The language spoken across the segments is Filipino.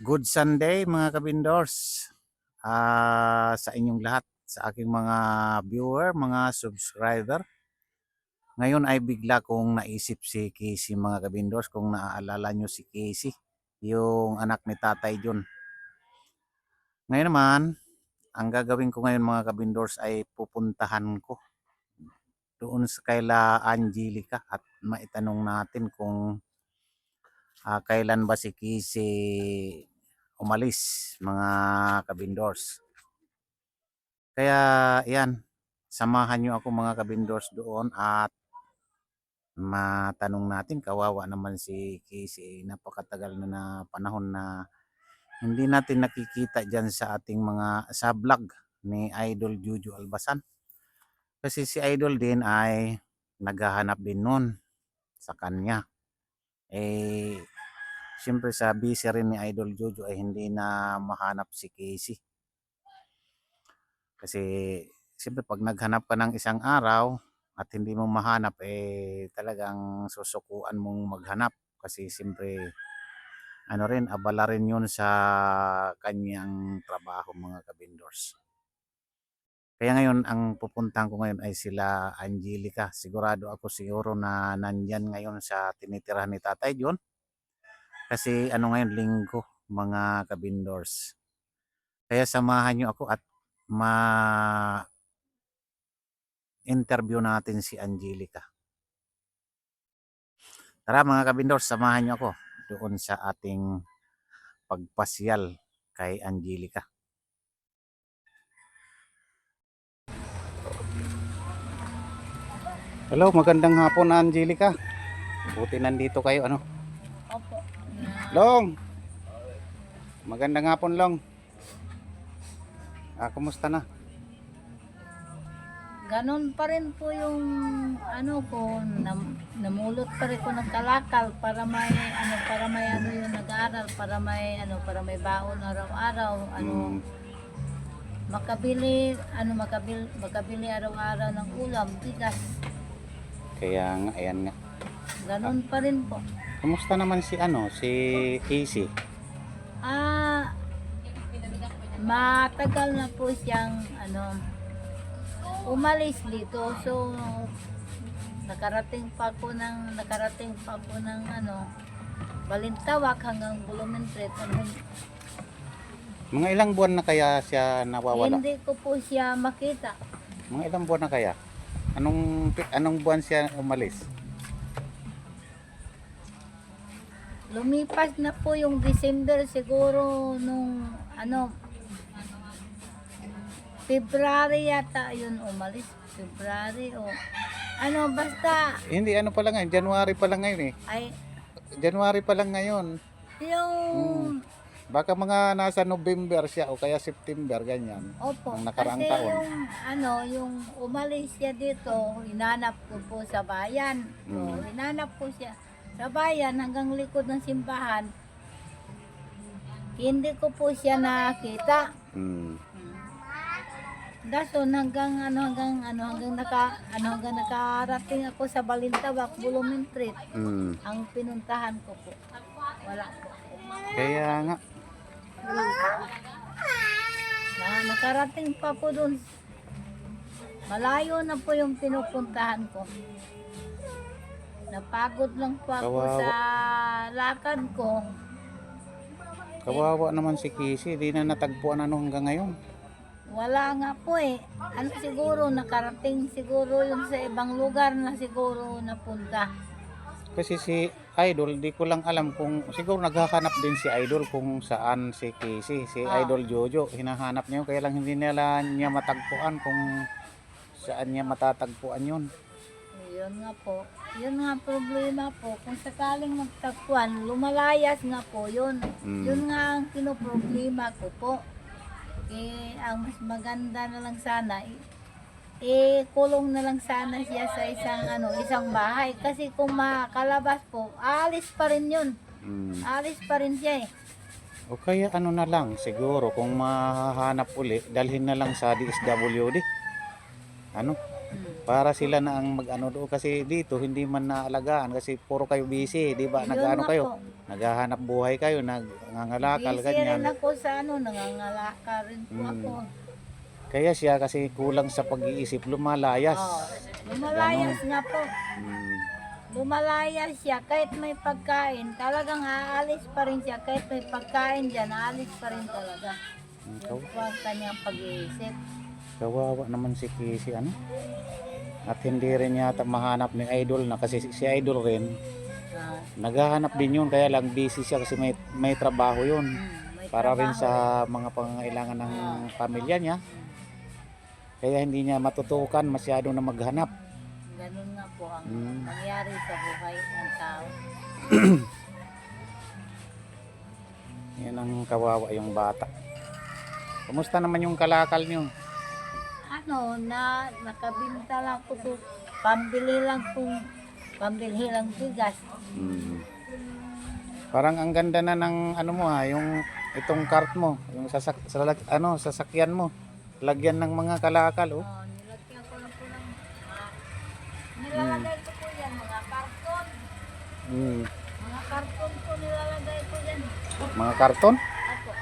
Good Sunday mga kabindors. Sa inyong lahat, sa aking mga viewer, mga subscriber. Ngayon ay bigla kong naisip si Casey mga kabindors, kung naaalala nyo si Casey, yung anak ni Tatay John. Ngayon naman, ang gagawin ko ngayon mga kabindors ay pupuntahan ko doon sa kaila Angelica at maitanong natin kung kailan ba si Casey umalis mga kabindors. Kaya yan, samahan nyo ako mga kabindors doon at matanong natin. Kawawa naman si Casey, napakatagal na panahon na hindi natin nakikita dyan sa ating mga sa vlog ni Idol Juju Albasan. Kasi si Idol din ay naghahanap din nun sa kanya. Siyempre sa busy rin ni Idol Juju ay hindi na mahanap si Casey. Kasi siyempre pag naghanap ka ng isang araw at hindi mo mahanap, talagang susukuan mong maghanap. Kasi siyempre ano rin, abala rin yun sa kanyang trabaho mga kabindors. Kaya ngayon, ang pupuntahan ko ngayon ay sila Angelica. Sigurado ako siguro na nandyan ngayon sa tinitirahan ni Tatay John. Kasi ano ngayon, linggo mga kabindors. Kaya samahan nyo ako at interview natin si Angelica. Tara mga kabindors, samahan nyo ako doon sa ating pagpasyal kay Angelica. Hello, magandang hapon Angelica. Buti nandito kayo, ano? Opo. Long! Magandang hapon, Long. Kumusta na? Ganon pa rin po yung ano ko, namulot pa rin ko ng kalakal para may yung nag-aaral, para may baon araw-araw, makabili araw-araw ng ulam, bigas. Kaya nga, ayan nga. Ganon pa rin po. Kumusta naman si Casey? Matagal na po siyang umalis dito. So nakarating pa po ng Balintawak hanggang Bulumentritt. Mga ilang buwan na kaya siya nawawala? Hindi ko po siya makita. Mga ilang buwan na kaya? Anong buwan siya umalis? Lumipas na po yung December siguro nung February yata yun umalis. February o basta Hindi, ano pa lang ngayon, January pa lang ngayon ay January pa lang ngayon. yung Baka mga nasa November siya o kaya September, ganyan. opo, Ang nakaraang kasi taon. yung umalis siya dito, hinanap ko po sa bayan. So, hinanap ko siya sa bayan hanggang likod ng simbahan. Hindi ko po siya nakita. Dason hanggang nakarating ako sa Balintawak, Bulumentritt. Ang pinuntahan ko po. Wala po. Kaya nga. Nakarating pa po dun. Malayo na po yung pinupuntahan ko. Napagod lang po ako sa lakad ko. Kawawa naman si Casey, di na natagpuan hanggang ngayon. Wala nga po siguro nakarating siguro yung sa ibang lugar na siguro napunta. Kasi si Idol, di ko lang alam kung siguro naghahanap din si Idol kung saan si Casey. Si Idol Jojo, hinahanap niya, kaya lang hindi niya matagpuan kung saan niya matatagpuan yun. Yun nga po. Yun nga problema po. Kung sakaling magtagpuan, lumalayas nga po yun. Yun nga ang pinoproblema ko po. Ang mas maganda na lang sana, kulong na lang sana siya sa isang bahay. Kasi kung makalabas po, alis pa rin yun. Alis pa rin siya O kaya ano na lang, siguro kung mahahanap uli, dalhin na lang sa DSWD. Ano? Para sila na ang mag-ano doon kasi dito hindi man naalagaan kasi puro kayo busy, 'di ba? Yun Nag-ano nga kayo? po. Naghahanap buhay kayo, nagngangalakal Busy ganyan. rin ako sa ano, nangangalaka rin po ako. Kaya siya kasi kulang sa pag-iisip, lumalayas. Oh, lumalayas nga po. Mm. Lumalayas siya kahit may pagkain. Talagang aalis pa rin siya kahit may pagkain dyan. Aalis pa rin talaga. Yun po ang kanyang pag-iisip. Kawawa naman si Casey, ano? At hindi rin yata mahanap ni Idol na kasi si Idol rin Ah, naghahanap din yun kaya lang busy siya kasi may trabaho yun may para rin trabaho. sa mga pangangailangan ng pamilya niya. Kaya hindi niya matutukan masyado na maghanap. Ganun nga po ang Mm. nangyari sa buhay ng tao. Yan ang kawawa yung bata. Kumusta naman yung kalakal niyo? Ano, nakabinta lang po to. Pambili lang bigas. Parang ang ganda na ng ano mo ha, yung itong cart mo, yung sasakyan mo. Lagyan ng mga kalakal oh. Oh, nilagyan ko lang po ng nilalagay ko po yan, mga karton. Mm. Mga karton po nilalagay ko yan. Mga karton? Opo.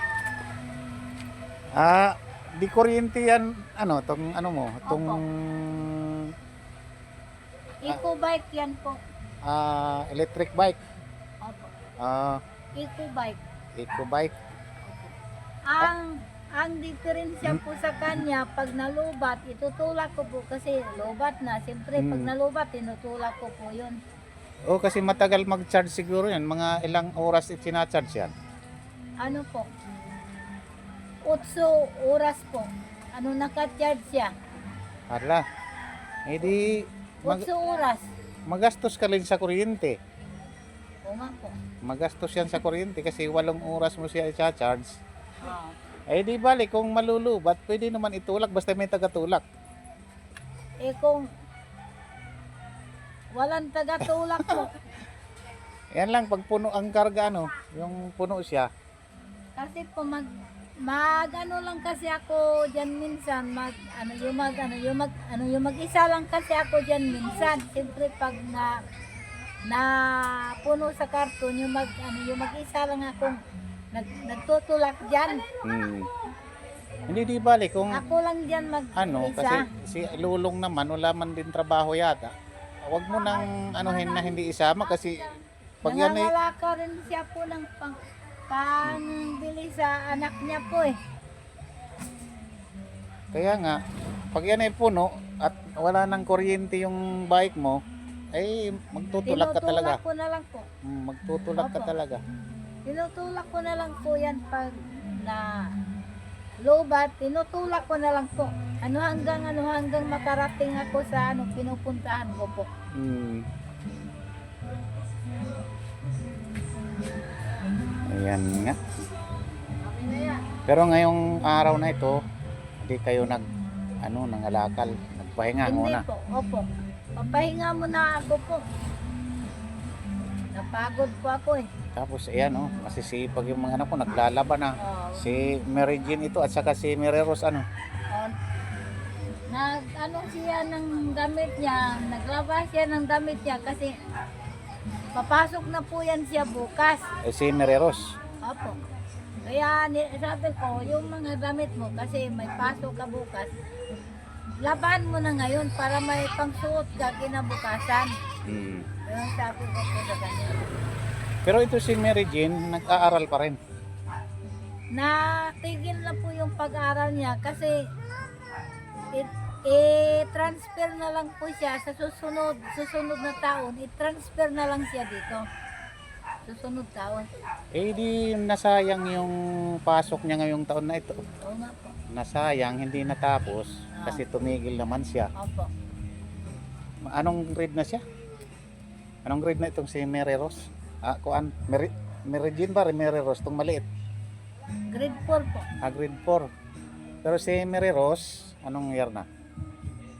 Di kuryente yan, ano, tong ano mo, tong Eco-bike yan po. electric bike, Opo. eco Eco-bike. bike. Ang diferensya po sa kanya, pag nalubat, itutulak ko po kasi lubat na. Siyempre, pag nalubat, tinutulak ko po yun. Oh, kasi matagal mag-charge siguro yan, mga ilang oras itinacharge yan. Ano po? 8 oras po. Ano naka-charge siya? Hala, di 8 oras. magastos ka rin sa kuryente. O nga po. Magastos yan sa kuryente kasi 8 oras mo siya i-charge. Oh. Di bali, kung malulubat, pwede naman itulak basta may tagatulak. Eh kung walang tagatulak po, Yan lang, pag puno ang karga, ano, yung puno siya. kasi po ano lang kasi ako diyan minsan yung mag-isa lang kasi ako diyan minsan. Siyempre pag na puno sa karton yung mag-isa lang akong nagtutulak diyan. Hindi di bali kung Ako lang diyan ano, kasi mag-isa. si Lulong naman, wala man din trabaho yata. Huwag mo nang anuhin na hindi isama kasi pag yan ay, Nangangalaka rin siya po ng pangbili sa anak niya po eh. kaya nga, pag yan ay puno at wala nang kuryente yung bike mo, ay magtutulak ka talaga. Tinutulak ko na lang po. Magtutulak ka Opo. talaga. Tinutulak ko na lang po yan pag na lobat, tinutulak ko na lang po. Hanggang makarating ako sa pinupuntahan ko po. Ayan nga. Pero ngayong araw na ito, hindi kayo nangalakal, nagpahinga Hindi muna. po, opo. Papahinga muna ako po. Napagod po ako eh. Tapos ayan masisipag yung mga anak ko, naglalaban na. Oh, Si Mary Jean ito at saka si Mary Rose siya ng damit niya, naglaba siya ng damit niya kasi papasok na po yan siya bukas. si Mary Rose. Opo. Kaya sabi ko, yung mga damit mo kasi may pasok ka bukas, laban mo na ngayon para may pangsuot ka kinabukasan. Yung sabi ko po sa kanya. Pero ito si Mary Jean, nag-aaral pa rin. Natigil na po yung pag-aaral niya kasi i-transfer na lang po siya sa susunod na taon, i-transfer na lang siya dito. Susunod taon. Di nasayang yung pasok niya ngayong taon na ito. Oo nga po. Nasayang, hindi natapos kasi tumigil naman siya. Opo. Anong grade na siya? Anong grade na itong si Mary Rose? Mary Jean ba? Mary Rose, itong maliit. Grade 4 po. Grade 4. Pero si Mary Rose, anong year na?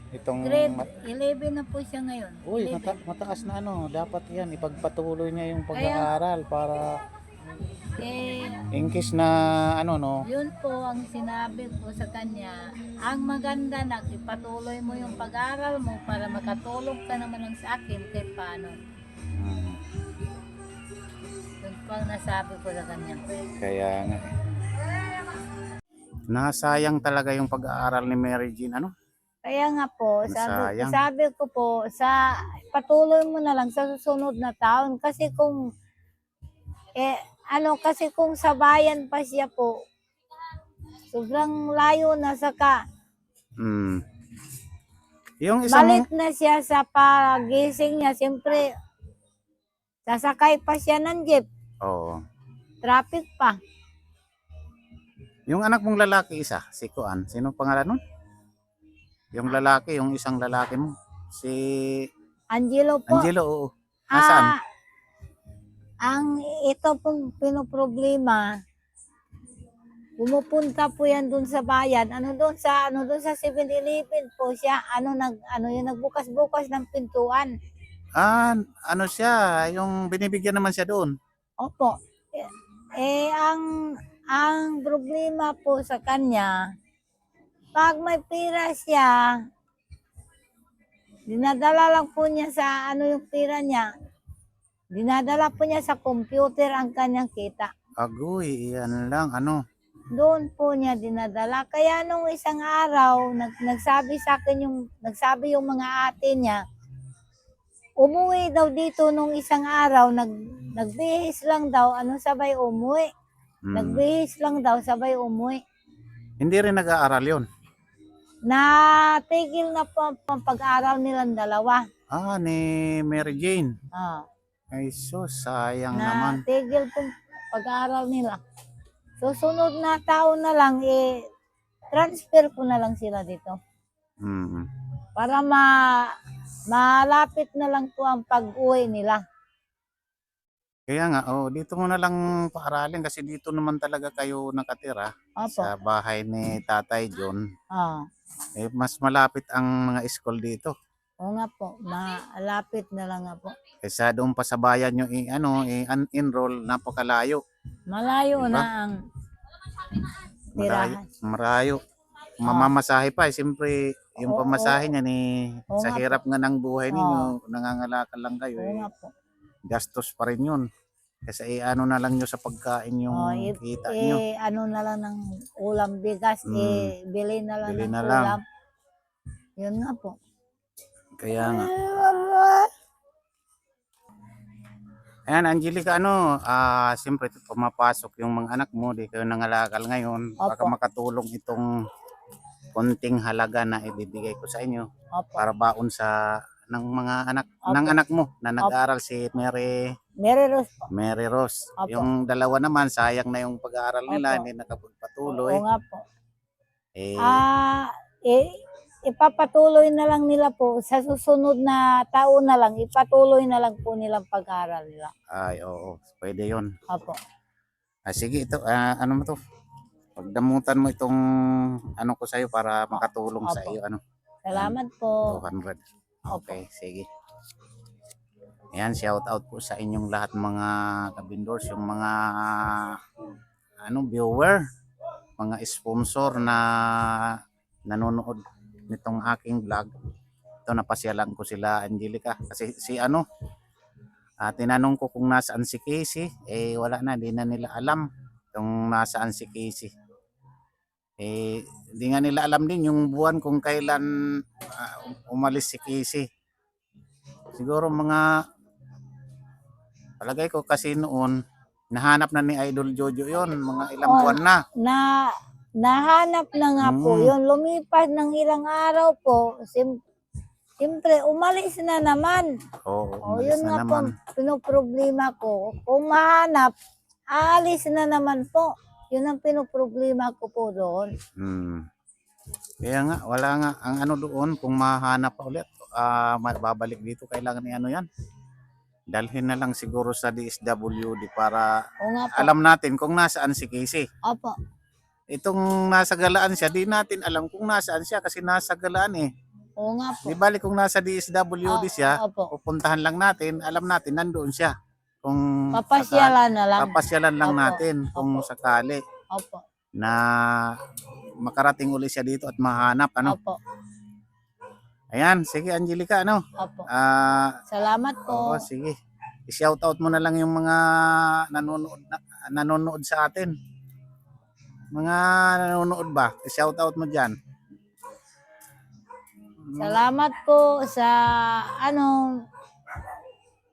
Itong Grade 11 na po siya ngayon. Uy, 11. mataas na dapat yan, ipagpatuloy niya yung pag-aaral para In case na ano no. Yun po ang sinabi ko sa kanya. Ang maganda na ipatuloy mo yung pag-aral mo para makatulong ka naman lang sa akin kahit paano. Mm, Yun po ang nasabi ko sa kanya. kaya nga. Nasayang talaga yung pag-aaral ni Mary Jean, ano? Kaya nga po, Nasayang. sabi ko po, patuloy mo na lang sa susunod na taon. Kasi kung, kasi kung sa bayan pa siya po, sobrang layo na saka, Mm. Yung isang balik na siya sa pagising niya. Siyempre, sasakay pa siya ng jeep, Oo. traffic pa. Yung anak mong lalaki isa, si Kuan. Sino pangalan nun? Yung lalaki, yung isang lalaki mo. Si Angelo po, Angelo, oo. Nasaan? ang ito pong pinoproblema, pumupunta po yan dun sa bayan, doon sa 7-Eleven po siya, yung nagbukas-bukas ng pintuan. Ano siya, yung binibigyan naman siya doon. Opo. Ang problema po sa kanya, pag may pira siya, dinadala lang po niya sa yung pira niya, dinadala po niya sa computer ang kanyang kita. Agoy, yan lang, ano. Doon po niya dinadala. Kaya nung isang araw, nagsabi yung mga ate niya, umuwi daw dito nung isang araw, nagbihis lang daw, sabay umuwi. Nagbihis lang daw, sabay umuwi. Hindi rin nag-aaral yun. Natigil na po ang pag-aaral nilang dalawa. Ni Mary Jane. Ay, sayang naman. Natigil po pag-aaral nila. Susunod na taon na lang, transfer ko na lang sila dito. Mm. Para malapit na lang po ang pag-uwi nila. Kaya nga, dito mo na lang paaralin kasi dito naman talaga kayo nakatira. Opo. Sa bahay ni Tatay John. Mas malapit ang mga school dito. Oo nga po, malapit na lang nga po. Kaysa doon pa sa bayan nyo enroll napakalayo. Malayo Diba? na ang tirahan. Marayo. Mamamasahe pa. Siyempre, yung Oo, pamasahe niya Oo sa nga hirap nga ng buhay ninyo, nangangalakal lang kayo. Oo nga po. Gastos pa rin yun. Kasi ano na lang nyo sa pagkain yung kita nyo. Na lang ng ulam bigas, bili na lang Bili ng na lang. ulam. Yun nga po. Kaya nga. Ayan, Angelica, siyempre pumapasok yung mga anak mo, di kayo nangalakal ngayon. Baka Opo. makatulong itong konting halaga na ibibigay ko sa inyo Opo. para baon ng mga anak Opo. ng anak mo na nag-aaral si Mary Rose po. Mary Rose. Opo. Yung dalawa naman sayang na yung pag-aaral nila, Opo. hindi nakapagpatuloy. Oo nga po. Ipapatuloy na lang nila po sa susunod na taon na lang, ipatuloy na lang po nilang pag-aaral nila. Ay, oo, pwede 'yon. Opo. Sige, ito ano mo to? Pagdamutan mo itong ko sa iyo para makatulong sa Opo. iyo Salamat po. 200. Opo. Okay, sige. Ayan, shout out po sa inyong lahat mga kabindors, yung mga viewer, mga sponsor na nanonood nitong aking vlog. Ito, napasyalan ko sila, Angelica, kasi tinanong ko kung nasaan si Casey, wala na, di na nila alam kung nasaan si Casey. Di nga nila alam din yung buwan kung kailan umalis si Casey. Siguro palagay ko kasi noon nahanap na ni Idol Jojo yon, mga ilang buwan na. Nahanap na nga po yun. Lumipas ng ilang araw po. Siyempre, umalis na naman. Yun nga po, pinoproblema ko. Kung mahanap, aalis na naman po. Yun ang pinoproblema ko po doon. Kaya nga, wala nga. Ang doon, kung mahanap pa ulit, babalik dito, kailangan ni yan. Dalhin na lang siguro sa DSWD para alam natin kung nasaan si Casey. Opo. Itong nasa Galaan siya, di natin alam kung nasaan siya kasi nasa Galaan Oo nga po. Di bali kung nasa DSWD siya, Opo. pupuntahan lang natin, alam natin nandoon siya. kung Papasyalan na lang. papasyalan lang Opo. natin kung Opo. sakali Opo. na makarating uli siya dito at mahanap ano. Opo. Ayan, sige Angelica ano. Opo. Oo, Salamat po. sige. I-shout out mo na lang yung mga nanonood sa atin. Mga nanonood ba? I-shout out mo diyan. Salamat po sa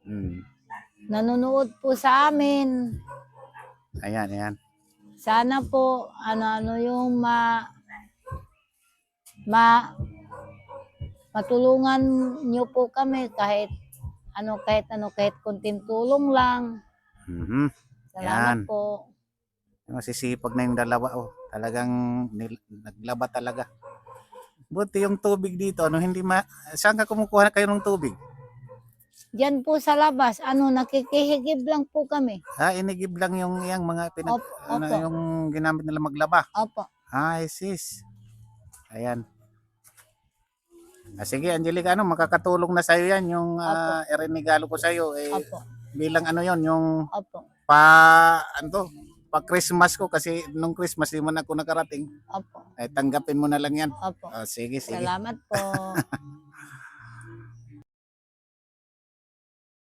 Hmm. nanonood po sa amin. Ayan, ayan. Sana po ano yung matulungan niyo po kami kahit kahit konting tulong lang. Mhm. Salamat Yan. po. Masisipag na yung dalawa oh. Talagang naglaba talaga. Buti yung tubig dito, saan ka kumukuha kayo ng tubig? Diyan po sa labas, nakikihigib lang po kami. Inigib lang yung mga Opo. yung ginamit nila maglaba. Opo. Ay, sis. Ayan. Sige, Angelica, makakatulong na sa'yo yan. Yung irinigalo ko sa'yo. Opo. Bilang yung Opo. pa Christmas ko kasi nung Christmas di man ako nakarating. Opo. Ay tanggapin mo na lang yan. Opo. Sige, sige. Salamat po.